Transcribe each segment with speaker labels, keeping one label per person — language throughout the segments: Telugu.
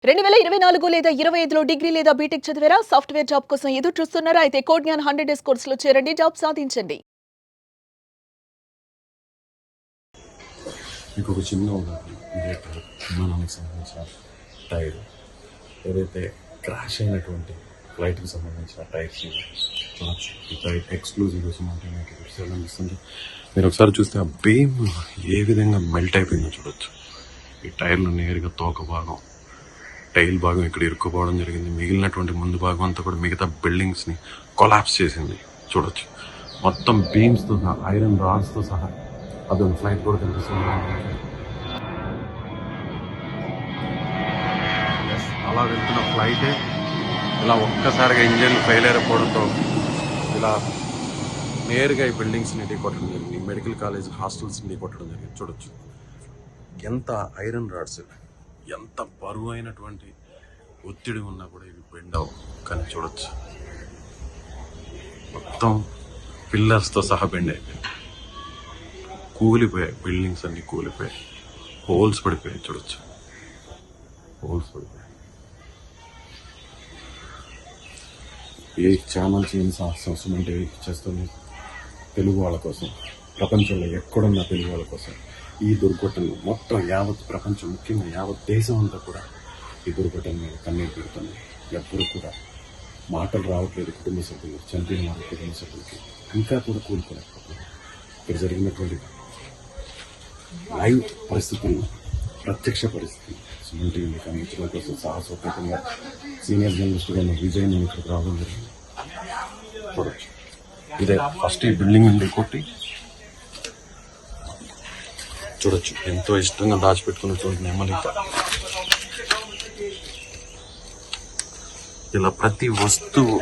Speaker 1: 2024 లేదా 25లో డిగ్రీ లేదా బీటెక్ చదివారా? సాఫ్ట్‌వేర్ జాబ్ కోసం ఎదురు చూస్తున్నారా? అయితే కోడ్ జ్ఞాన్ 100 డేస్ కోర్సులో చేరండి. జాబ్ సాధించండి.
Speaker 2: ఇంకొక చిన్న ఉదాహరణ ఇదే టైర్ విమానానికి సంబంధించిన టైర్ ఏదైతే క్రాష్ అయినటువంటి ఫ్లైట్కి సంబంధించిన టైర్స్ చూడొచ్చు. ఈ టైర్ ఎక్స్క్లూజివ్ కోసం అంటే మీకు సేల్ అనిపిస్తుంది. మీరు ఒకసారి చూస్తే ఆ బీమ్ ఏ విధంగా మెల్ట్ అయిపోయిందో చూడొచ్చు. ఈ టైర్లు నేరుగా తోక భాగం టైల్ భాగం ఇక్కడ ఇరుక్కుపోవడం జరిగింది. మిగిలినటువంటి ముందు భాగం అంతా కూడా మిగతా బిల్డింగ్స్ని కొలాప్స్ చేసింది చూడొచ్చు. మొత్తం బీమ్స్తో సహా ఐరన్ రాడ్స్తో సహా అదొక ఫ్లైట్ కూడా కనిపిస్తుంది. అలా వెళ్తున్న ఫ్లైటే ఇలా ఒక్కసారిగా ఇంజన్ ఫెయిల్ అయిపోవడంతో ఇలా నేరుగా ఈ బిల్డింగ్స్ని ఢీకొట్టడం జరిగింది. మెడికల్ కాలేజ్ హాస్టల్స్ని ఢీకొట్టడం జరిగింది చూడొచ్చు. ఎంత ఐరన్ రాడ్స్, ఎంత బరువు అయినటువంటి ఒత్తిడి ఉన్నా కూడా ఇవి బెండ్ అవ్వవు. కానీ చూడొచ్చు మొత్తం పిల్లర్స్తో సహా బెండ్ అయిపోయింది. కూలిపోయాయి, బిల్డింగ్స్ అన్ని కూలిపోయాయి, హోల్స్ పడిపోయాయి చూడొచ్చు. హోల్స్ పడిపోయాయి. ఏ ఛానల్ చేయని సాహసం అంటే చేస్తుంది తెలుగు వాళ్ళ కోసం, ప్రపంచంలో ఎక్కడున్న తెలుగు వాళ్ళ కోసం. ఈ దుర్ఘటనలు మొత్తం యావత్ ప్రపంచం, ముఖ్యంగా యావత్ దేశం అంతా కూడా ఈ దుర్ఘటన మీద కన్నీరు పెడుతుంది. ఎవ్వరూ కూడా మాటలు రావట్లేదు కుటుంబ సభ్యులు, చనిపోయిన వారి కుటుంబ సభ్యులకి. ఇంకా కూడా కూలుకోలేకపోతున్నారు. ఇక్కడ జరిగినటువంటి లైవ్ పరిస్థితులు, ప్రత్యక్ష పరిస్థితులు సుమన్ టీవీ మీకు అందించడం కోసం సాహసోపేతంగా సీనియర్ జర్నలిస్ట్గా ఉన్న విజయ్ నేను ఇక్కడికి రావడం జరిగింది. చూడొచ్చు. ఇదే ఫస్ట్ ఈ బిల్డింగ్ నుండి కొట్టి చూడొచ్చు. ఎంతో ఇష్టంగా దాచిపెట్టుకున్నటువంటి నెమలిక ఇలా ప్రతి వస్తువు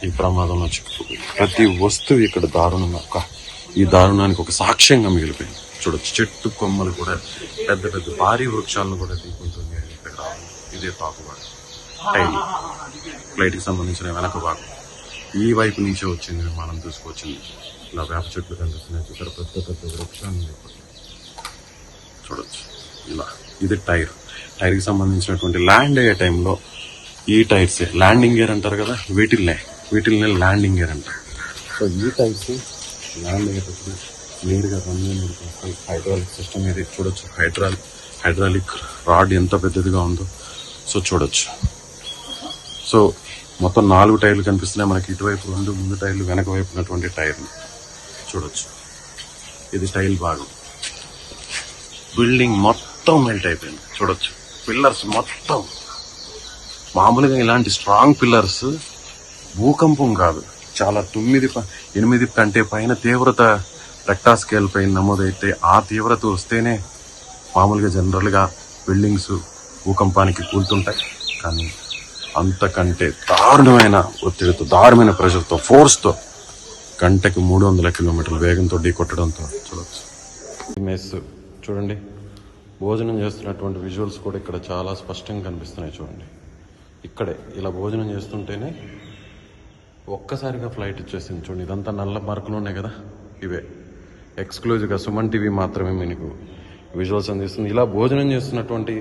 Speaker 2: ఈ ప్రమాదంలో చిక్కుకుంది. ప్రతి వస్తువు ఇక్కడ దారుణంగా, ఈ దారుణానికి ఒక సాక్ష్యంగా మిగిలిపోయింది చూడొచ్చు. చెట్టు కొమ్మలు కూడా, పెద్ద పెద్ద భారీ వృక్షాలను కూడా తీసుకుంటుంది ఇక్కడ రావడం. ఇదే తాకుబాటు టైల్ ఫ్లైట్కి సంబంధించిన వెనక భాగం ఈ వైపు నుంచే వచ్చింది. విమానం తీసుకొచ్చింది. ఇలా వేప చెట్లు కనిపిస్తున్నాయి చూసారు. పెద్ద పెద్ద వృక్షాన్ని చూడొచ్చు. ఇలా ఇది టైర్కి సంబంధించినటువంటి ల్యాండ్ అయ్యే టైంలో ఈ టైర్స్ ల్యాండింగ్ గేర్ అంటారు కదా, వీటిల్నే ల్యాండింగ్ గేర్ అంటారు. సో ఈ టైర్స్ ల్యాండ్ అయ్యేటప్పుడు నేరుగా రన్వే మీదకి వస్తాయి. హైడ్రాలిక్ సిస్టమ్ ఇది చూడొచ్చు. హైడ్రాలిక్ రాడ్ ఎంత పెద్దదిగా ఉందో సో చూడొచ్చు. సో మొత్తం 4 టైర్లు కనిపిస్తున్నాయి మనకి. ఇటువైపు 2 ముందు టైర్లు, వెనక వైపు ఉన్నటువంటి టైర్లు చూడొచ్చు. ఇది టైల్ భాగం. బిల్డింగ్ మొత్తం మెల్ట్ అయిపోయింది చూడొచ్చు. పిల్లర్స్ మొత్తం, మామూలుగా ఇలాంటి స్ట్రాంగ్ పిల్లర్స్ భూకంపం కాదు, చాలా 9-8 కంటే పైన తీవ్రత రెక్టార్ స్కేల్ పైన నమోదైతే ఆ తీవ్రత వస్తేనే మామూలుగా జనరల్గా బిల్డింగ్స్ భూకంపానికి కూలుతుంటాయి. కానీ అంతకంటే దారుణమైన ఒత్తిడితో, దారుణమైన ప్రెషర్తో, ఫోర్స్తో గంటకి 300 కిలోమీటర్ల వేగంతో ఢీకొట్టడంతో చూడవచ్చు. మెస్ చూడండి. భోజనం చేస్తున్నటువంటి విజువల్స్ కూడా ఇక్కడ చాలా స్పష్టంగా కనిపిస్తున్నాయి చూడండి. ఇక్కడే ఇలా భోజనం చేస్తుంటేనే ఒక్కసారిగా ఫ్లైట్ వచ్చేసింది చూడండి. ఇదంతా నల్ల మార్కులు ఉన్నాయి కదా, ఇవే ఎక్స్క్లూజివ్గా సుమన్ టీవీ మాత్రమే మీకు విజువల్స్ అందిస్తుంది. ఇలా భోజనం చేస్తున్నటువంటి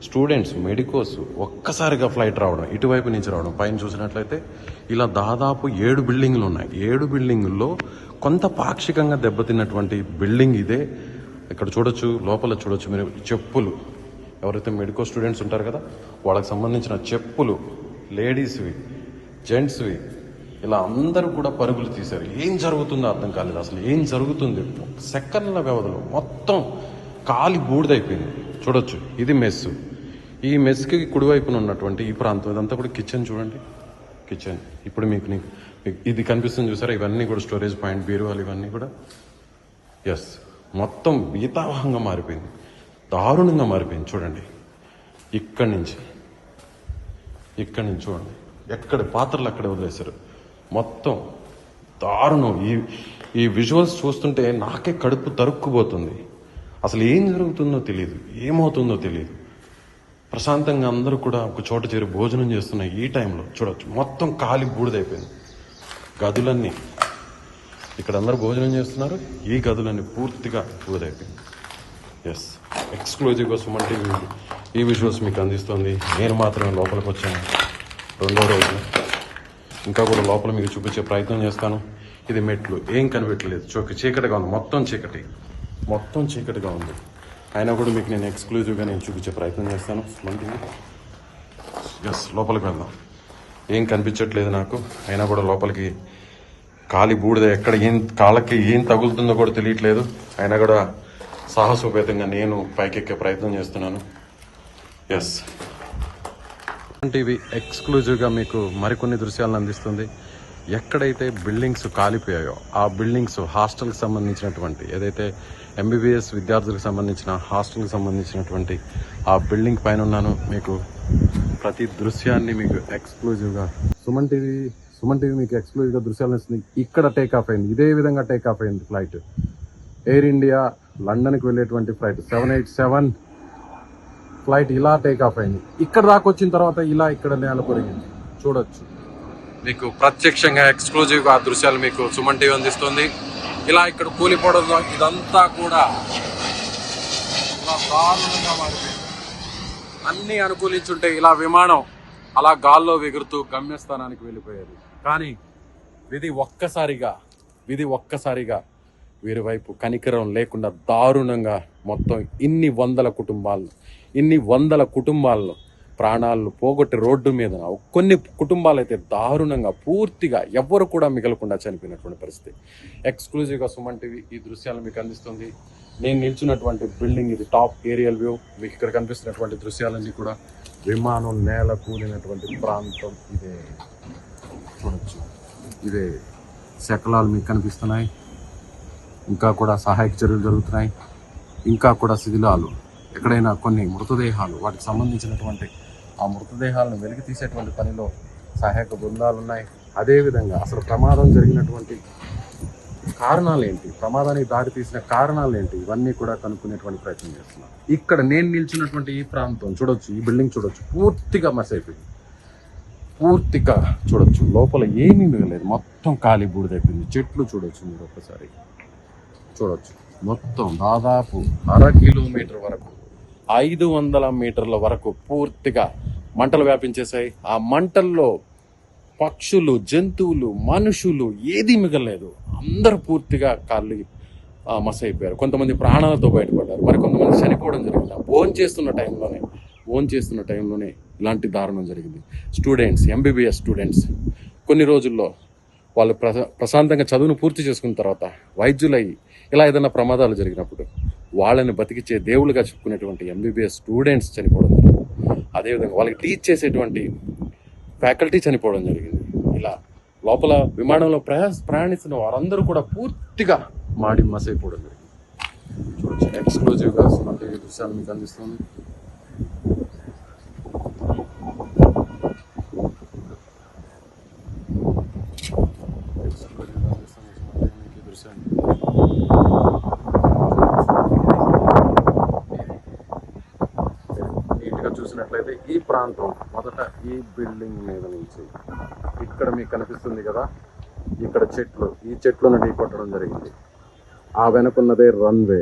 Speaker 2: స్టూడెంట్స్, మెడికోస్ ఒక్కసారిగా ఫ్లైట్ రావడం, ఇటువైపు నుంచి రావడం. పైన చూసినట్లయితే ఇలా దాదాపు 7 బిల్డింగ్లు ఉన్నాయి. 7 బిల్డింగుల్లో కొంత పాక్షికంగా దెబ్బతిన్నటువంటి బిల్డింగ్ ఇదే. ఇక్కడ చూడొచ్చు, లోపల చూడొచ్చు మీరు చెప్పులు, ఎవరైతే మెడికో స్టూడెంట్స్ ఉంటారు కదా వాళ్ళకి సంబంధించిన చెప్పులు, లేడీస్వి, జెంట్స్వి, ఇలా అందరూ కూడా పరుగులు తీశారు. ఏం జరుగుతుందో అర్థం కాలేదు. అసలు ఏం జరుగుతుంది, సెకండ్ల వ్యవధిలో మొత్తం కాలి బూడిదైపోయింది చూడొచ్చు. ఇది మెస్. ఈ మెస్కి కుడివైపున ఉన్నటువంటి ఈ ప్రాంతం ఇదంతా కూడా కిచెన్ చూడండి. కిచెన్ ఇప్పుడు మీకు ఇది కనిపిస్తుంది చూసారా, ఇవన్నీ కూడా స్టోరేజ్ పాయింట్, బీరువాలు, ఇవన్నీ కూడా ఎస్ మొత్తం భీతావహంగా మారిపోయింది, దారుణంగా మారిపోయింది చూడండి. ఇక్కడి నుంచి చూడండి, ఎక్కడ పాత్రలు అక్కడే వదిలేశారు. మొత్తం దారుణం. ఈ విజువల్స్ చూస్తుంటే నాకే కడుపు తరుక్కుపోతుంది. అసలు ఏం జరుగుతుందో తెలియదు, ఏమవుతుందో తెలియదు. ప్రశాంతంగా అందరూ కూడా ఒక చోట చేరి భోజనం చేస్తున్న ఈ టైంలో చూడొచ్చు మొత్తం కాలి బూడిదైపోయింది. గదులన్నీ, ఇక్కడ అందరూ భోజనం చేస్తున్నారు, ఈ గదులన్నీ పూర్తిగా బూడిదైపోయింది. ఎస్, ఎక్స్క్లూజివ్గా సుమన్ టీవీ ఈ విజువల్స్ మీకు అందిస్తుంది. నేను మాత్రమే లోపలికి వచ్చాను రెండో రోజు. ఇంకా కూడా లోపల మీకు చూపించే ప్రయత్నం చేస్తాను. ఇది మెట్లు, ఏం కనిపెట్టలేదు, చీకటిగా ఉంది, మొత్తం చీకటిగా ఉంది. అయినా కూడా మీకు నేను ఎక్స్క్లూజివ్గా చూపించే ప్రయత్నం చేస్తాను. ఎస్, లోపలికి వెళ్దాం. ఏం కనిపించట్లేదు నాకు, అయినా కూడా లోపలికి కాలి బూడిద ఎక్కడ కాళ్ళకి ఏం తగులుతుందో కూడా తెలియట్లేదు. అయినా కూడా సాహసోపేతంగా నేను పైకెక్కే ప్రయత్నం చేస్తున్నాను. ఎస్, టీవీ ఎక్స్క్లూజివ్గా మీకు మరికొన్ని దృశ్యాలను అందిస్తుంది. ఎక్కడైతే బిల్డింగ్స్ కాలిపోయాయో ఆ బిల్డింగ్స్ హాస్టల్కి సంబంధించినటువంటి, ఏదైతే ఎంబీబీఎస్ విద్యార్థులకు సంబంధించిన హాస్టల్కి సంబంధించినటువంటి ఆ బిల్డింగ్ పైన ఉన్నాను. మీకు ప్రతి దృశ్యాన్ని మీకు ఎక్స్క్లూజివ్గా సుమన్ టీవీ మీకు ఎక్స్క్లూజివ్గా దృశ్యాలను ఇస్తుంది. ఇక్కడ టేక్ ఆఫ్ అయింది, ఇదే విధంగా టేక్ ఆఫ్ అయింది ఫ్లైట్. ఎయిర్ ఇండియా లండన్కి వెళ్ళేటువంటి ఫ్లైట్ 787 ఫ్లైట్ ఇలా టేక్ ఆఫ్ అయింది. ఇక్కడ దాకా వచ్చిన తర్వాత ఇలా ఇక్కడ నేల కొరిగింది. చూడొచ్చు మీకు ప్రత్యక్షంగా ఎక్స్క్లూజివ్గా ఆ దృశ్యాలు మీకు సుమన్ టీవీ అందిస్తుంది. ఇలా ఇక్కడ కూలిపోవడంలో ఇదంతా కూడా ఇలా దారుణంగా మారిపోయింది. అన్నీ అనుకూలించుంటే ఇలా విమానం అలా గాల్లో ఎగురుతూ గమ్యస్థానానికి వెళ్ళిపోయేది. కానీ విధి ఒక్కసారిగా వీరి వైపు కనికరం లేకుండా దారుణంగా మొత్తం ఇన్ని వందల కుటుంబాల్లో ప్రాణాలను పోగొట్టి రోడ్డు మీద కొన్ని కుటుంబాలు అయితే దారుణంగా పూర్తిగా ఎవ్వరు కూడా మిగలకుండా చనిపోయినటువంటి పరిస్థితి. ఎక్స్క్లూజివ్గా సుమన్ టీవీ ఈ దృశ్యాలు మీకు అందిస్తుంది. నేను నిల్చున్నటువంటి బిల్డింగ్ ఇది టాప్ ఏరియల్ వ్యూ. మీకు ఇక్కడ కనిపిస్తున్నటువంటి దృశ్యాలన్నీ కూడా విమానం నేల కూలినటువంటి ప్రాంతం. ఇదే చూడొచ్చు, ఇదే శకలాలు మీకు కనిపిస్తున్నాయి. ఇంకా కూడా సహాయక చర్యలు జరుగుతున్నాయి. ఇంకా కూడా శిథిలాలు, ఎక్కడైనా కొన్ని మృతదేహాలు, వాటికి సంబంధించినటువంటి ఆ మృతదేహాలను వెలికి తీసేటువంటి పనిలో సహాయక బృందాలు ఉన్నాయి. అదేవిధంగా అసలు ప్రమాదం జరిగినటువంటి కారణాలు ఏంటి, ప్రమాదానికి దారి తీసిన కారణాలు ఏంటి, ఇవన్నీ కూడా కనుక్కునేటువంటి ప్రయత్నం చేస్తున్నాను. ఇక్కడ నేను నిల్చున్నటువంటి ఈ ప్రాంతం చూడొచ్చు, ఈ బిల్డింగ్ చూడొచ్చు, పూర్తిగా మస్ అయిపోయింది. పూర్తిగా చూడొచ్చు, లోపల ఏమీ మిగలేదు, మొత్తం ఖాళీ బూడిదైపోయింది. చెట్లు చూడొచ్చు, మీరు ఒక్కసారి చూడొచ్చు. మొత్తం దాదాపు 1/2 కిలోమీటర్ వరకు 500 మీటర్ల వరకు పూర్తిగా మంటలు వ్యాపించేశాయి. ఆ మంటల్లో పక్షులు, జంతువులు, మనుషులు ఏదీ మిగలలేదు. అందరూ పూర్తిగా కాళ్ళు మస్ అయిపోయారు. కొంతమంది ప్రాణాలతో బయటపడ్డారు, మరి కొంతమంది చనిపోవడం జరిగింది. భోజనం చేస్తున్న టైంలోనే ఇలాంటి దారుణం జరిగింది. స్టూడెంట్స్, ఎంబీబీఎస్ స్టూడెంట్స్ కొన్ని రోజుల్లో వాళ్ళు ప్రశాంతంగా చదువును పూర్తి చేసుకున్న తర్వాత వైద్యులై ఇలా ఏదైనా ప్రమాదాలు జరిగినప్పుడు వాళ్ళని బతికించే దేవుళ్ళుగా చెప్పుకునేటువంటి ఎంబీబీఎస్ స్టూడెంట్స్ చనిపోవడం జరిగింది. అదేవిధంగా వాళ్ళకి టీచ్ చేసేటువంటి ఫ్యాకల్టీ చనిపోవడం జరిగింది. ఇలా లోపల విమానంలో ప్రయాణిస్తున్న వారందరూ కూడా పూర్తిగా మాడి మసైపోవడం జరిగింది. చూడొచ్చు, ఎక్స్క్లూజివ్గా సుమన్ టీవీ దృశ్యాలు మీకు అందిస్తుంది. నీట్గా చూసినట్లయితే ఈ ప్రాంతం మొదట ఈ బిల్డింగ్ మీద నుంచి ఇక్కడ మీకు కనిపిస్తుంది కదా, ఇక్కడ చెట్లు, ఈ చెట్లను ఢీకొట్టడం జరిగింది. ఆ వెనుకున్నదే రన్వే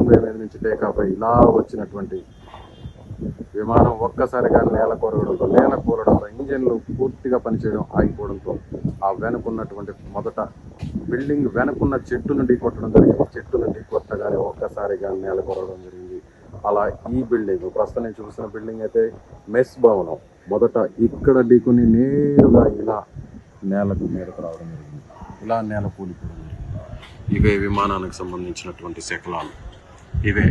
Speaker 2: మీద నుంచి టేకాఫ్ అయి ఇలా వచ్చినటువంటి విమానం ఒక్కసారిగా నేల కూలడంతో ఇంజన్లు పూర్తిగా పనిచేయడం ఆగిపోవడంతో ఆ వెనుకున్నటువంటి మొదట బిల్డింగ్ వెనుకున్న చెట్టును ఢీకొట్టడం జరిగింది. చెట్టును ఢీకొట్టగానే ఒక్కసారిగా నేల కూలడం జరిగింది. అలా ఈ బిల్డింగ్, ప్రస్తుతం నేను చూసిన బిల్డింగ్ అయితే మెస్ భవనం, మొదట ఇక్కడ ఢీకొని నేరుగా ఇలా నేలకు మీదకు రావడం జరిగింది. ఇలా నేల కూలిపోవడం జరిగింది. ఇవే విమానానికి సంబంధించినటువంటి శకలాలు. ఇవే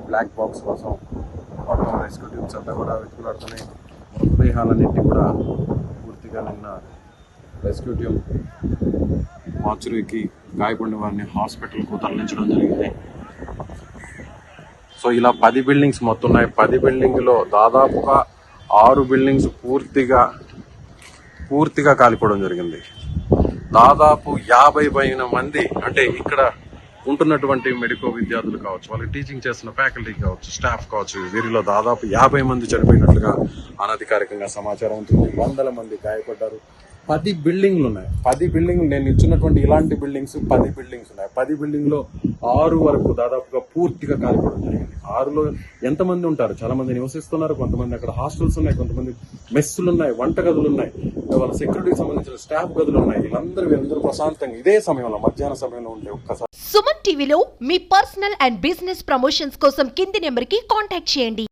Speaker 2: బ్లాక్ బాక్స్ కోసం మొత్తం రెస్క్యూ టీమ్స్ అంతా కూడా వెతుకులాడుతున్నాయి. మృతదేహాలన్నింటి కూడా పూర్తిగా నిన్న రెస్క్యూ టీమ్ మార్చురీకి గాయపడిన వారిని హాస్పిటల్కు తరలించడం జరిగింది. సో ఇలా 10 బిల్డింగ్స్ మొత్తం ఉన్నాయి. 10 బిల్డింగ్లో దాదాపుగా 6 బిల్డింగ్స్ పూర్తిగా కాలిపోవడం జరిగింది. దాదాపు 50 పైన మంది, అంటే ఇక్కడ ఉంటున్నటువంటి మెడికో విద్యార్థులు కావచ్చు, వాళ్ళకి టీచింగ్ చేస్తున్న ఫ్యాకల్టీ కావచ్చు, స్టాఫ్ కావచ్చు, వీరిలో దాదాపు 50 మంది చనిపోయినట్లుగా అనధికారికంగా సమాచారం ఉంటుంది. 100 మంది గాయపడ్డారు. 10 బిల్డింగ్లు ఉన్నాయి. 10 బిల్డింగ్లు నేను ఇచ్చినటువంటి ఇలాంటి బిల్డింగ్స్ 10 బిల్డింగ్స్ ఉన్నాయి. 10 బిల్డింగ్లో 6 వరకు దాదాపుగా పూర్తిగా కాలిపోవడం జరిగింది. 6లో ఎంతమంది ఉంటారు? చాలా మంది నివసిస్తున్నారు. కొంతమంది అక్కడ హాస్టల్స్ ఉన్నాయి, కొంతమంది మెస్సులు ఉన్నాయి, వంట గదులు ఉన్నాయి, వాళ్ళ సెక్యూరిటీకి సంబంధించిన స్టాఫ్ గదులు ఉన్నాయి. వీరందరూ ప్రశాంతంగా ఇదే సమయంలో మధ్యాహ్న సమయంలో ఉండే ఒక్కసారి
Speaker 3: సుమన్ టీవీలో మీ పర్సనల్ అండ్ బిజినెస్ ప్రమోషన్స్ కోసం కింది నెంబర్కి కాంటాక్ట్ చేయండి.